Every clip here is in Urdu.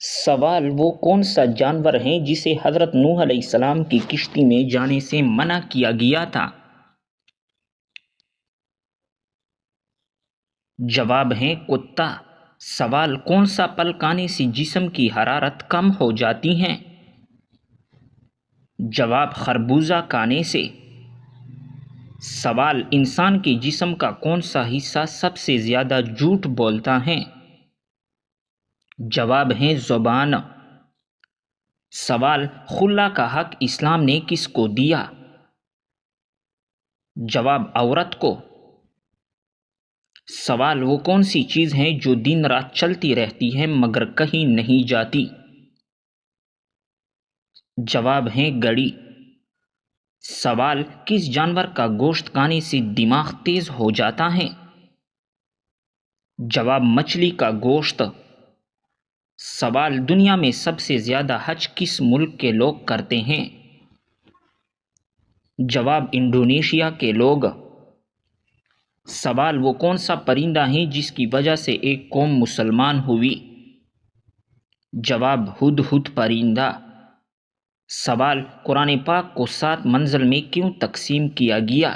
سوال: وہ کون سا جانور ہے جسے حضرت نوح علیہ السلام کی کشتی میں جانے سے منع کیا گیا تھا؟ جواب ہے کتا۔ سوال: کون سا پھل کھانے سے جسم کی حرارت کم ہو جاتی ہے؟ جواب: خربوزہ کھانے سے۔ سوال: انسان کے جسم کا کون سا حصہ سب سے زیادہ جھوٹ بولتا ہے؟ جواب ہے زبان۔ سوال: خلا کا حق اسلام نے کس کو دیا؟ جواب: عورت کو۔ سوال: وہ کون سی چیز ہے جو دن رات چلتی رہتی ہے مگر کہیں نہیں جاتی؟ جواب ہے گھڑی۔ سوال: کس جانور کا گوشت کھانے سے دماغ تیز ہو جاتا ہے؟ جواب: مچھلی کا گوشت۔ سوال: دنیا میں سب سے زیادہ حج کس ملک کے لوگ کرتے ہیں؟ جواب: انڈونیشیا کے لوگ۔ سوال: وہ کون سا پرندہ ہے جس کی وجہ سے ایک قوم مسلمان ہوئی؟ جواب: ہدہد پرندہ۔ سوال: قرآن پاک کو 7 منزل میں کیوں تقسیم کیا گیا؟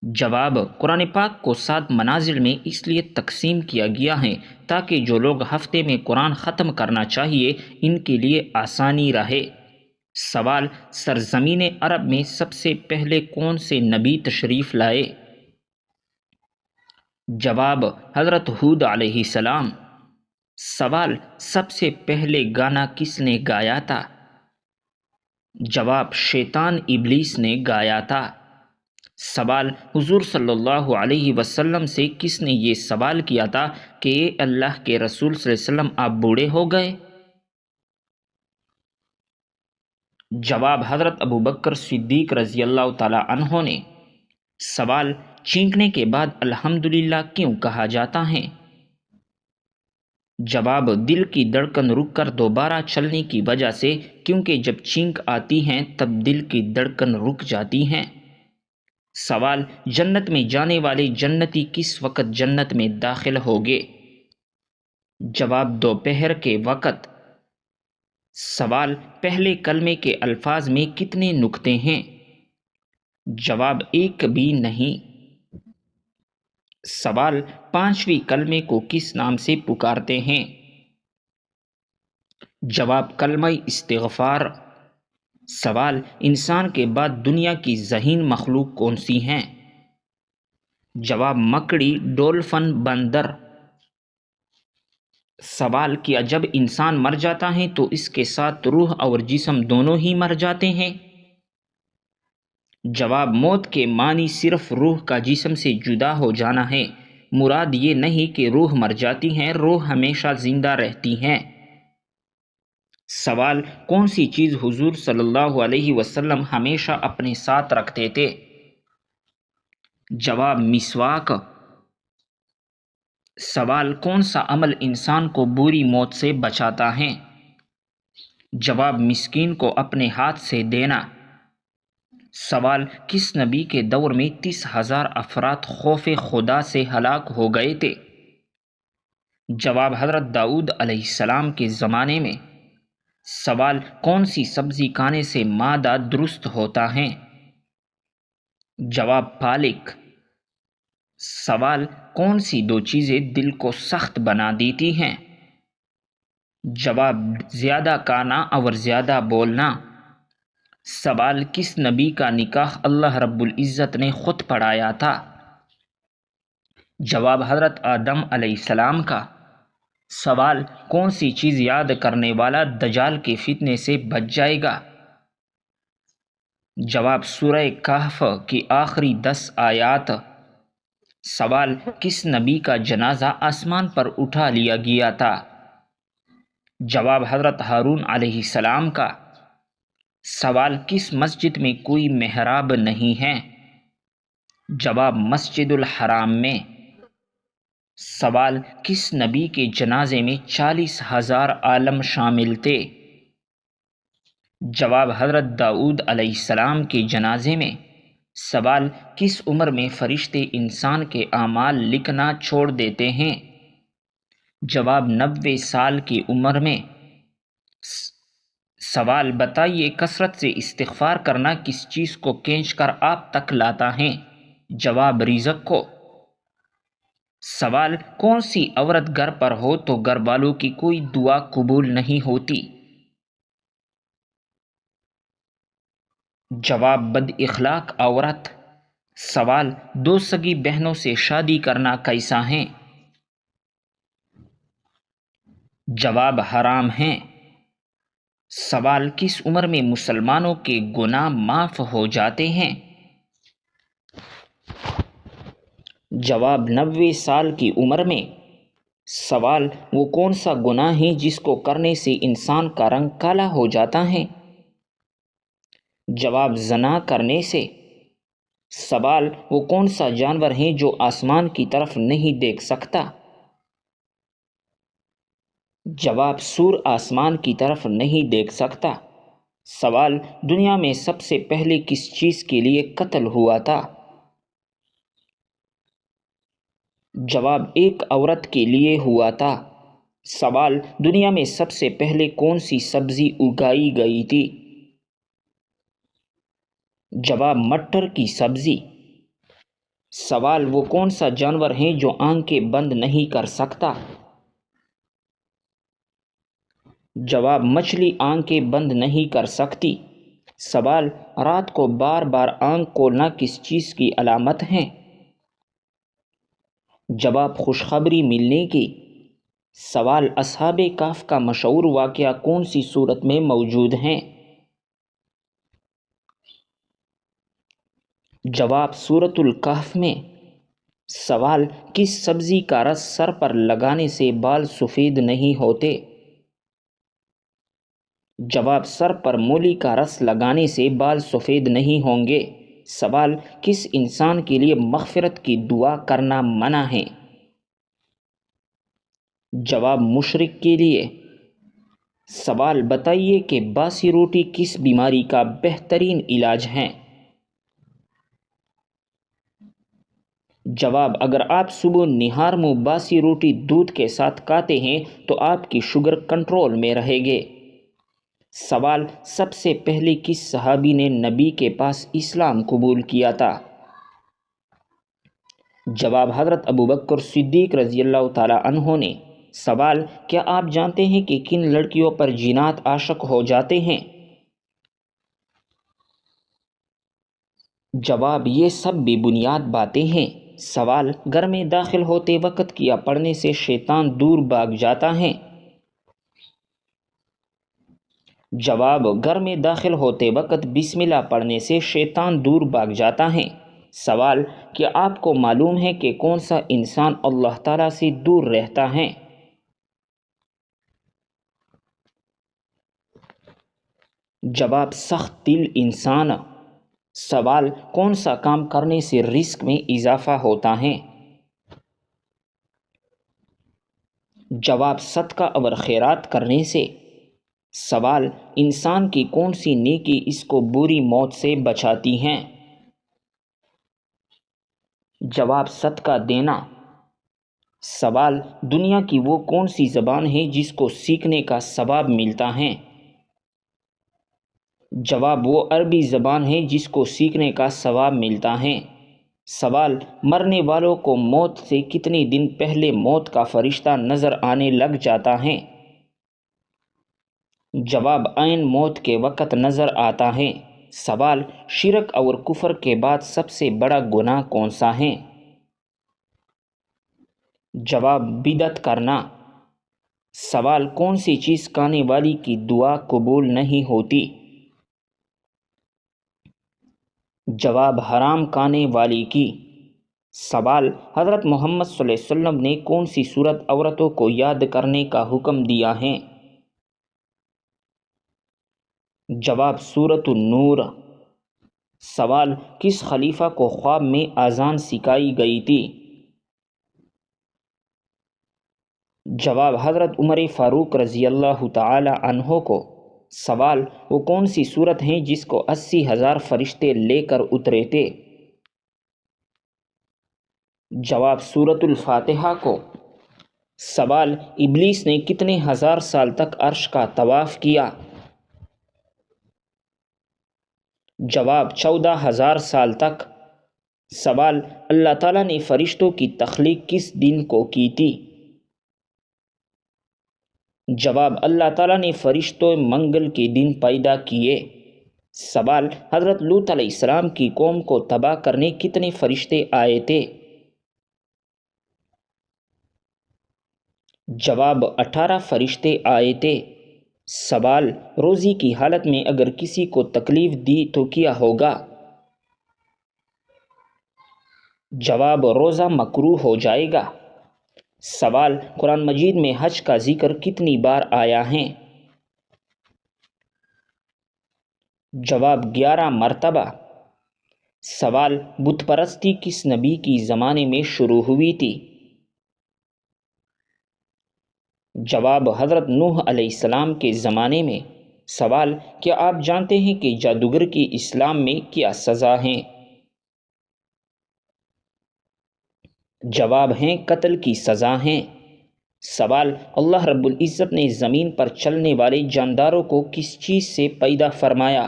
جواب: قرآن پاک کو 7 منازل میں اس لیے تقسیم کیا گیا ہے تاکہ جو لوگ ہفتے میں قرآن ختم کرنا چاہیے ان کے لیے آسانی رہے۔ سوال: سرزمین عرب میں سب سے پہلے کون سے نبی تشریف لائے؟ جواب: حضرت ہود علیہ السلام۔ سوال: سب سے پہلے گانا کس نے گایا تھا؟ جواب: شیطان ابلیس نے گایا تھا۔ سوال: حضور صلی اللہ علیہ وسلم سے کس نے یہ سوال کیا تھا کہ اے اللہ کے رسول صلی اللہ علیہ وسلم آپ بوڑھے ہو گئے؟ جواب: حضرت ابوبکر صدیق رضی اللہ تعالی عنہ نے۔ سوال: چینکنے کے بعد الحمدللہ کیوں کہا جاتا ہے؟ جواب: دل کی دھڑکن رک کر دوبارہ چلنے کی وجہ سے، کیونکہ جب چینک آتی ہیں تب دل کی دھڑکن رک جاتی ہیں۔ سوال: جنت میں جانے والے جنتی کس وقت جنت میں داخل ہوگے؟ جواب: دوپہر کے وقت۔ سوال: پہلے کلمے کے الفاظ میں کتنے نقطے ہیں؟ جواب: ایک بھی نہیں۔ سوال: 5ویں کلمے کو کس نام سے پکارتے ہیں؟ جواب: کلمہ استغفار۔ سوال: انسان کے بعد دنیا کی ذہین مخلوق کون سی ہیں؟ جواب: مکڑی، ڈولفن، بندر۔ سوال: کیا جب انسان مر جاتا ہے تو اس کے ساتھ روح اور جسم دونوں ہی مر جاتے ہیں؟ جواب: موت کے معنی صرف روح کا جسم سے جدا ہو جانا ہے، مراد یہ نہیں کہ روح مر جاتی ہے، روح ہمیشہ زندہ رہتی ہیں۔ سوال: کون سی چیز حضور صلی اللہ علیہ وسلم ہمیشہ اپنے ساتھ رکھتے تھے؟ جواب: مسواک۔ سوال: کون سا عمل انسان کو بری موت سے بچاتا ہے؟ جواب: مسکین کو اپنے ہاتھ سے دینا۔ سوال: کس نبی کے دور میں 30,000 افراد خوف خدا سے ہلاک ہو گئے تھے؟ جواب: حضرت داؤد علیہ السلام کے زمانے میں۔ سوال: کون سی سبزی کھانے سے معدہ درست ہوتا ہے؟ جواب: پالک۔ سوال: کون سی 2 چیزیں دل کو سخت بنا دیتی ہیں؟ جواب: زیادہ کھانا اور زیادہ بولنا۔ سوال: کس نبی کا نکاح اللہ رب العزت نے خود پڑھایا تھا؟ جواب: حضرت آدم علیہ السلام کا۔ سوال: کون سی چیز یاد کرنے والا دجال کے فتنے سے بچ جائے گا؟ جواب: سورہ کہف کی آخری 10 آیات۔ سوال: کس نبی کا جنازہ آسمان پر اٹھا لیا گیا تھا؟ جواب: حضرت ہارون علیہ السلام کا۔ سوال: کس مسجد میں کوئی محراب نہیں ہے؟ جواب: مسجد الحرام میں۔ سوال: کس نبی کے جنازے میں 40,000 عالم شامل تھے؟ جواب: حضرت داؤد علیہ السلام کے جنازے میں۔ سوال: کس عمر میں فرشتے انسان کے اعمال لکھنا چھوڑ دیتے ہیں؟ جواب 90 سال کی عمر میں۔ سوال بتائیے کثرت سے استغفار کرنا کس چیز کو کھینچ کر آپ تک لاتا ہے؟ جواب رزق کو۔ سوال کون سی عورت گھر پر ہو تو گھر والوں کی کوئی دعا قبول نہیں ہوتی؟ جواب بد اخلاق عورت۔ سوال دو سگی بہنوں سے شادی کرنا کیسا ہے؟ جواب حرام ہے۔ سوال کس عمر میں مسلمانوں کے گناہ معاف ہو جاتے ہیں؟ جواب 90 سال کی عمر میں۔ سوال وہ کون سا گناہ ہے جس کو کرنے سے انسان کا رنگ کالا ہو جاتا ہے؟ جواب زنا کرنے سے۔ سوال وہ کون سا جانور ہے جو آسمان کی طرف نہیں دیکھ سکتا؟ جواب سور آسمان کی طرف نہیں دیکھ سکتا۔ سوال دنیا میں سب سے پہلے کس چیز کے لیے قتل ہوا تھا؟ جواب ایک عورت کے لیے ہوا تھا۔ سوال دنیا میں سب سے پہلے کون سی سبزی اگائی گئی تھی؟ جواب مٹر کی سبزی۔ سوال وہ کون سا جانور ہے جو آنکھیں بند نہیں کر سکتا؟ جواب مچھلی آنکھیں بند نہیں کر سکتی۔ سوال رات کو بار بار آنکھ کھولنا کس چیز کی علامت ہے؟ جواب خوشخبری ملنے کی۔ سوال اصحاب کہف کا مشہور واقعہ کون سی صورت میں موجود ہے؟ جواب سورۃ الکہف میں۔ سوال کس سبزی کا رس سر پر لگانے سے بال سفید نہیں ہوتے؟ جواب سر پر مولی کا رس لگانے سے بال سفید نہیں ہوں گے۔ سوال کس انسان کے لیے مغفرت کی دعا کرنا منع ہے؟ جواب مشرک کے لیے۔ سوال بتائیے کہ باسی روٹی کس بیماری کا بہترین علاج ہے؟ جواب اگر آپ صبح نہار منہ باسی روٹی دودھ کے ساتھ کھاتے ہیں تو آپ کی شوگر کنٹرول میں رہے گے۔ سوال سب سے پہلے کس صحابی نے نبی کے پاس اسلام قبول کیا تھا؟ جواب حضرت ابوبکر صدیق رضی اللہ تعالی عنہ نے۔ سوال کیا آپ جانتے ہیں کہ کن لڑکیوں پر جنات عاشق ہو جاتے ہیں؟ جواب یہ سب بے بنیاد باتیں ہیں۔ سوال گھر میں داخل ہوتے وقت کیا پڑھنے سے شیطان دور بھاگ جاتا ہے؟ جواب گھر میں داخل ہوتے وقت بسم اللہ پڑھنے سے شیطان دور بھاگ جاتا ہے۔ سوال کیا آپ کو معلوم ہے کہ کون سا انسان اللہ تعالیٰ سے دور رہتا ہے؟ جواب سخت دل انسان۔ سوال کون سا کام کرنے سے رزق میں اضافہ ہوتا ہے؟ جواب صدقہ اور خیرات کرنے سے۔ سوال انسان کی کون سی نیکی اس کو بری موت سے بچاتی ہیں؟ جواب صدقہ دینا۔ سوال دنیا کی وہ کون سی زبان ہے جس کو سیکھنے کا ثواب ملتا ہے؟ جواب وہ عربی زبان ہے جس کو سیکھنے کا ثواب ملتا ہے۔ سوال مرنے والوں کو موت سے کتنے دن پہلے موت کا فرشتہ نظر آنے لگ جاتا ہے؟ جواب عین موت کے وقت نظر آتا ہے۔ سوال شرک اور کفر کے بعد سب سے بڑا گناہ کون سا ہے؟ جواب بدعت کرنا۔ سوال کون سی چیز کھانے والی کی دعا قبول نہیں ہوتی؟ جواب حرام کھانے والی کی۔ سوال حضرت محمد صلی اللہ علیہ وسلم نے کون سی صورت عورتوں کو یاد کرنے کا حکم دیا ہے؟ جواب سورۃ النور۔ سوال کس خلیفہ کو خواب میں اذان سکھائی گئی تھی؟ جواب حضرت عمر فاروق رضی اللہ تعالی عنہ کو۔ سوال وہ کون سی سورت ہیں جس کو 80,000 فرشتے لے کر اترے تھے؟ جواب سورۃ الفاتحہ کو۔ سوال: ابلیس نے کتنے ہزار سال تک عرش کا طواف کیا؟ جواب: 14,000 سال تک۔ سوال: اللہ تعالیٰ نے فرشتوں کی تخلیق کس دن کو کی تھی؟ جواب: اللہ تعالیٰ نے فرشتوں منگل کے دن پیدا کیے۔ سوال: حضرت لوط علیہ السلام کی قوم کو تباہ کرنے کتنے فرشتے آئے تھے؟ جواب: 18 فرشتے آئے تھے۔ سوال: روزی کی حالت میں اگر کسی کو تکلیف دی تو کیا ہوگا؟ جواب: روزہ مکروہ ہو جائے گا۔ سوال: قرآن مجید میں حج کا ذکر کتنی بار آیا ہے؟ جواب: 11 مرتبہ۔ سوال: بت پرستی کس نبی کی زمانے میں شروع ہوئی تھی؟ جواب: حضرت نوح علیہ السلام کے زمانے میں۔ سوال: کیا آپ جانتے ہیں کہ جادوگر کی اسلام میں کیا سزا ہیں؟ جواب ہیں قتل کی سزا ہیں۔ سوال: اللہ رب العزت نے زمین پر چلنے والے جانداروں کو کس چیز سے پیدا فرمایا؟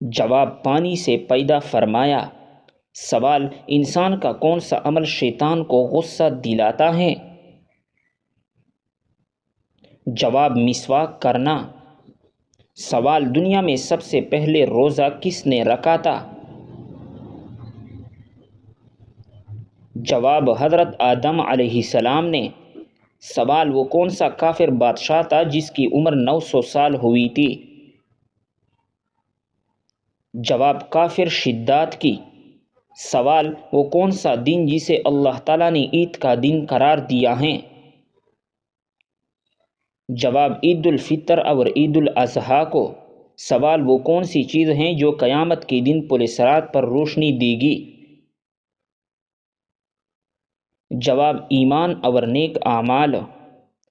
جواب: پانی سے پیدا فرمایا۔ سوال: انسان کا کون سا عمل شیطان کو غصہ دلاتا ہے؟ جواب: مسواک کرنا۔ سوال: دنیا میں سب سے پہلے روزہ کس نے رکھا تھا؟ جواب: حضرت آدم علیہ السلام نے۔ سوال: وہ کون سا کافر بادشاہ تھا جس کی عمر 900 سال ہوئی تھی؟ جواب: کافر شداد کی۔ سوال: وہ کون سا دن جسے اللہ تعالیٰ نے عید کا دن قرار دیا ہے؟ جواب: عید الفطر اور عید الاضحیٰ کو۔ سوال: وہ کون سی چیز ہیں جو قیامت کے دن پل صراط پر روشنی دے گی؟ جواب: ایمان اور نیک اعمال۔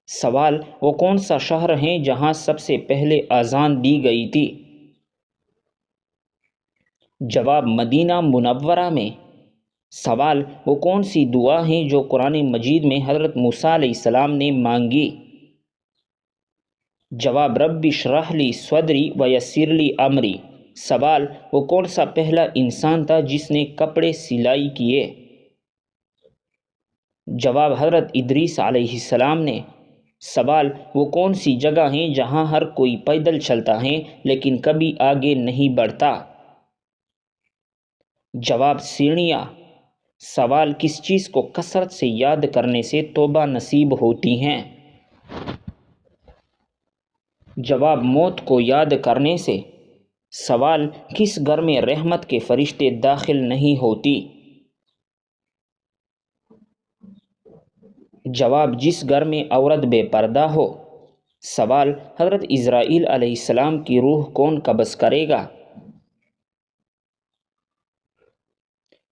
سوال: وہ کون سا شہر ہے جہاں سب سے پہلے اذان دی گئی تھی؟ جواب: مدینہ منورہ میں۔ سوال: وہ کون سی دعا ہیں جو قرآن مجید میں حضرت موسیٰ علیہ السلام نے مانگی؟ جواب: رب اشرح لی صدری ویسر لی امری۔ سوال: وہ کون سا پہلا انسان تھا جس نے کپڑے سلائی کیے؟ جواب: حضرت ادریس علیہ السلام نے۔ سوال: وہ کون سی جگہ ہیں جہاں ہر کوئی پیدل چلتا ہے لیکن کبھی آگے نہیں بڑھتا؟ جواب: سیڑھیاں۔ سوال: کس چیز کو کثرت سے یاد کرنے سے توبہ نصیب ہوتی ہیں؟ جواب: موت کو یاد کرنے سے۔ سوال: کس گھر میں رحمت کے فرشتے داخل نہیں ہوتی؟ جواب: جس گھر میں عورت بے پردہ ہو۔ سوال: حضرت اسرائیل علیہ السلام کی روح کون قبض کرے گا؟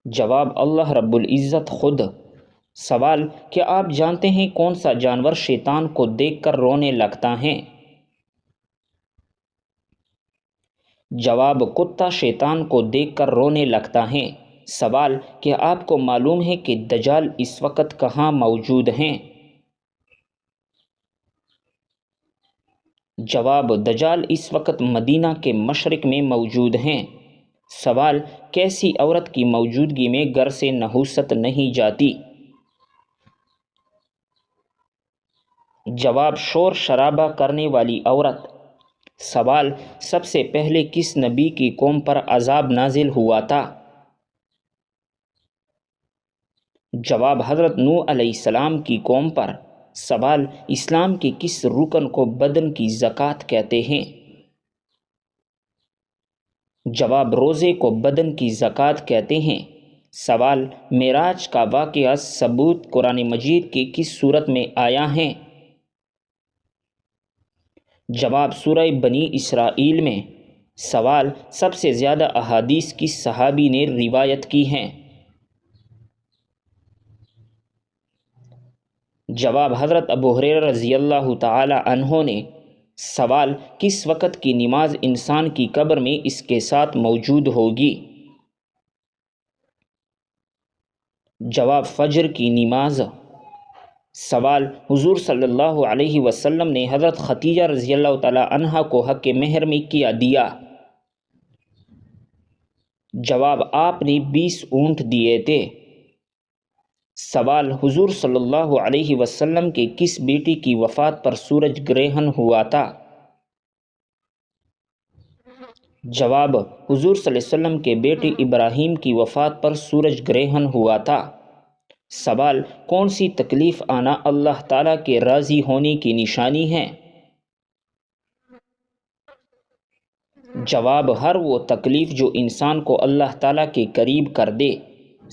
جواب: اللہ رب العزت خود۔ سوال: کیا آپ جانتے ہیں کون سا جانور شیطان کو دیکھ کر رونے لگتا ہے؟ جواب: کتا شیطان کو دیکھ کر رونے لگتا ہے۔ سوال: کیا آپ کو معلوم ہے کہ دجال اس وقت کہاں موجود ہیں؟ جواب: دجال اس وقت مدینہ کے مشرق میں موجود ہیں۔ سوال: کیسی عورت کی موجودگی میں گھر سے نحوست نہیں جاتی؟ جواب: شور شرابہ کرنے والی عورت۔ سوال: سب سے پہلے کس نبی کی قوم پر عذاب نازل ہوا تھا؟ جواب: حضرت نوح علیہ السلام کی قوم پر۔ سوال: اسلام کے کس رکن کو بدن کی زکوٰۃ کہتے ہیں؟ جواب: روزے کو بدن کی زکوٰۃ کہتے ہیں۔ سوال: معراج کا واقعہ ثبوت قرآن مجید کی کس سورت میں آیا ہے؟ جواب: سورہ بنی اسرائیل میں۔ سوال: سب سے زیادہ احادیث کس صحابی نے روایت کی ہیں؟ جواب: حضرت ابو ہریرہ رضی اللہ تعالی عنہ نے۔ سوال: کس وقت کی نماز انسان کی قبر میں اس کے ساتھ موجود ہوگی؟ جواب فجر کی نماز۔ سوال حضور صلی اللہ علیہ وسلم نے حضرت خدیجہ رضی اللہ تعالی عنہا کو حق مہر میں کیا دیا؟ جواب آپ نے 20 اونٹ دیے تھے۔ سوال حضور صلی اللہ علیہ وسلم کے کس بیٹی کی وفات پر سورج گرہن ہوا تھا؟ جواب حضور صلی اللہ علیہ وسلم کے بیٹے ابراہیم کی وفات پر سورج گرہن ہوا تھا۔ سوال کون سی تکلیف آنا اللہ تعالیٰ کے راضی ہونے کی نشانی ہے؟ جواب ہر وہ تکلیف جو انسان کو اللہ تعالیٰ کے قریب کر دے۔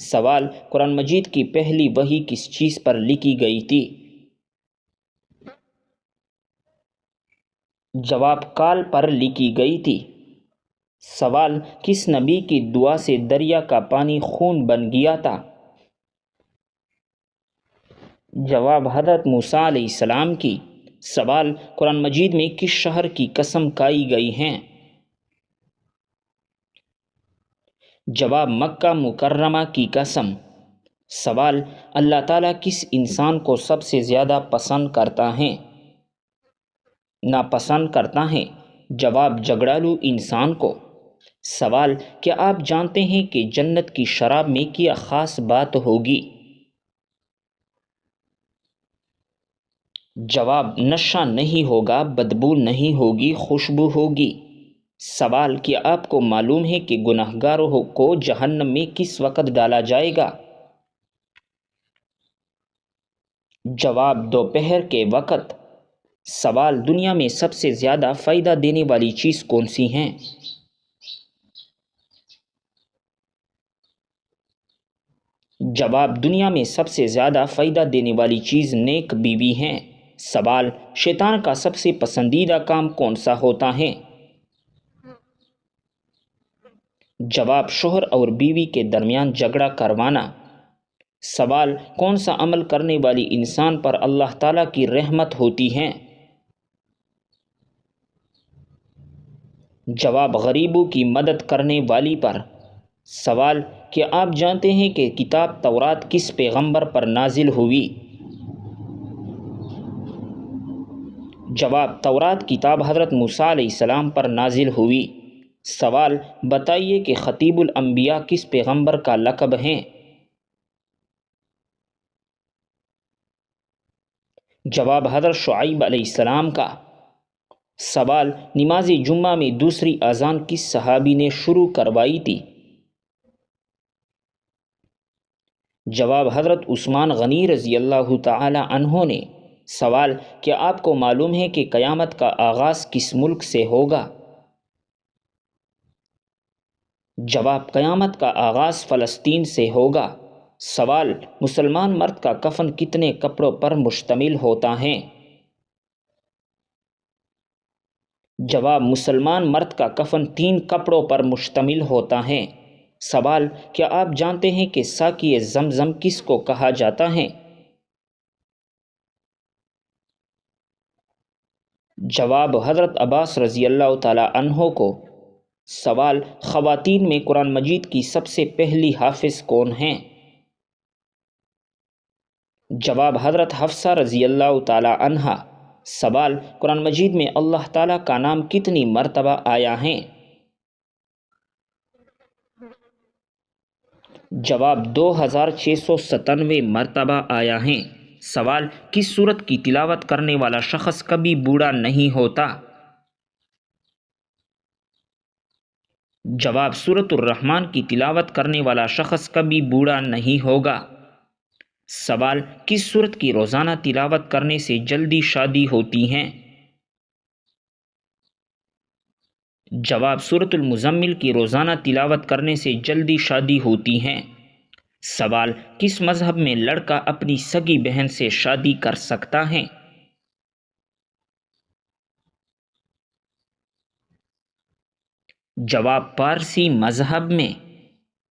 سوال قرآن مجید کی پہلی وحی کس چیز پر لکھی گئی تھی؟ جواب کال پر لکھی گئی تھی۔ سوال کس نبی کی دعا سے دریا کا پانی خون بن گیا تھا؟ جواب حضرت موسیٰ علیہ السلام کی۔ سوال قرآن مجید میں کس شہر کی قسم کھائی گئی ہیں؟ جواب مکہ مکرمہ کی قسم۔ سوال اللہ تعالیٰ کس انسان کو سب سے زیادہ پسند کرتا ہے، ناپسند کرتا ہے؟ جواب جھگڑالو انسان کو۔ سوال کیا آپ جانتے ہیں کہ جنت کی شراب میں کیا خاص بات ہوگی؟ جواب نشہ نہیں ہوگا، بدبو نہیں ہوگی، خوشبو ہوگی۔ سوال کیا آپ کو معلوم ہے کہ گنہگاروں کو جہنم میں کس وقت ڈالا جائے گا؟ جواب دوپہر کے وقت۔ سوال دنیا میں سب سے زیادہ فائدہ دینے والی چیز کون سی ہیں؟ جواب دنیا میں سب سے زیادہ فائدہ دینے والی چیز نیک بیوی ہیں۔ سوال شیطان کا سب سے پسندیدہ کام کون سا ہوتا ہے؟ جواب شوہر اور بیوی کے درمیان جھگڑا کروانا۔ سوال کون سا عمل کرنے والی انسان پر اللہ تعالیٰ کی رحمت ہوتی ہے؟ جواب غریبوں کی مدد کرنے والی پر۔ سوال کیا آپ جانتے ہیں کہ کتاب تورات کس پیغمبر پر نازل ہوئی؟ جواب تورات کتاب حضرت موسیٰ علیہ السلام پر نازل ہوئی۔ سوال بتائیے کہ خطیب الانبیاء کس پیغمبر کا لقب ہے؟ جواب حضرت شعیب علیہ السلام کا۔ سوال نماز جمعہ میں دوسری اذان کس صحابی نے شروع کروائی تھی؟ جواب حضرت عثمان غنی رضی اللہ تعالی عنہ نے۔ سوال کیا آپ کو معلوم ہے کہ قیامت کا آغاز کس ملک سے ہوگا؟ جواب قیامت کا آغاز فلسطین سے ہوگا۔ سوال مسلمان مرد کا کفن کتنے کپڑوں پر مشتمل ہوتا ہے؟ جواب مسلمان مرد کا کفن 3 کپڑوں پر مشتمل ہوتا ہے۔ سوال کیا آپ جانتے ہیں کہ ساقی زمزم کس کو کہا جاتا ہے؟ جواب حضرت عباس رضی اللہ تعالی عنہ کو۔ سوال خواتین میں قرآن مجید کی سب سے پہلی حافظ کون ہیں؟ جواب حضرت حفصہ رضی اللہ تعالی عنہا۔ سوال قرآن مجید میں اللہ تعالیٰ کا نام کتنی مرتبہ آیا ہے؟ جواب 2697 مرتبہ آیا ہیں۔ سوال کس سورت کی تلاوت کرنے والا شخص کبھی بوڑھا نہیں ہوتا؟ جواب سورۃ الرحمن کی تلاوت کرنے والا شخص کبھی بوڑھا نہیں ہوگا۔ سوال کس سورت کی روزانہ تلاوت کرنے سے جلدی شادی ہوتی ہیں؟ جواب سورۃ المزمل کی روزانہ تلاوت کرنے سے جلدی شادی ہوتی ہیں۔ سوال کس مذہب میں لڑکا اپنی سگی بہن سے شادی کر سکتا ہے؟ جواب پارسی مذہب میں۔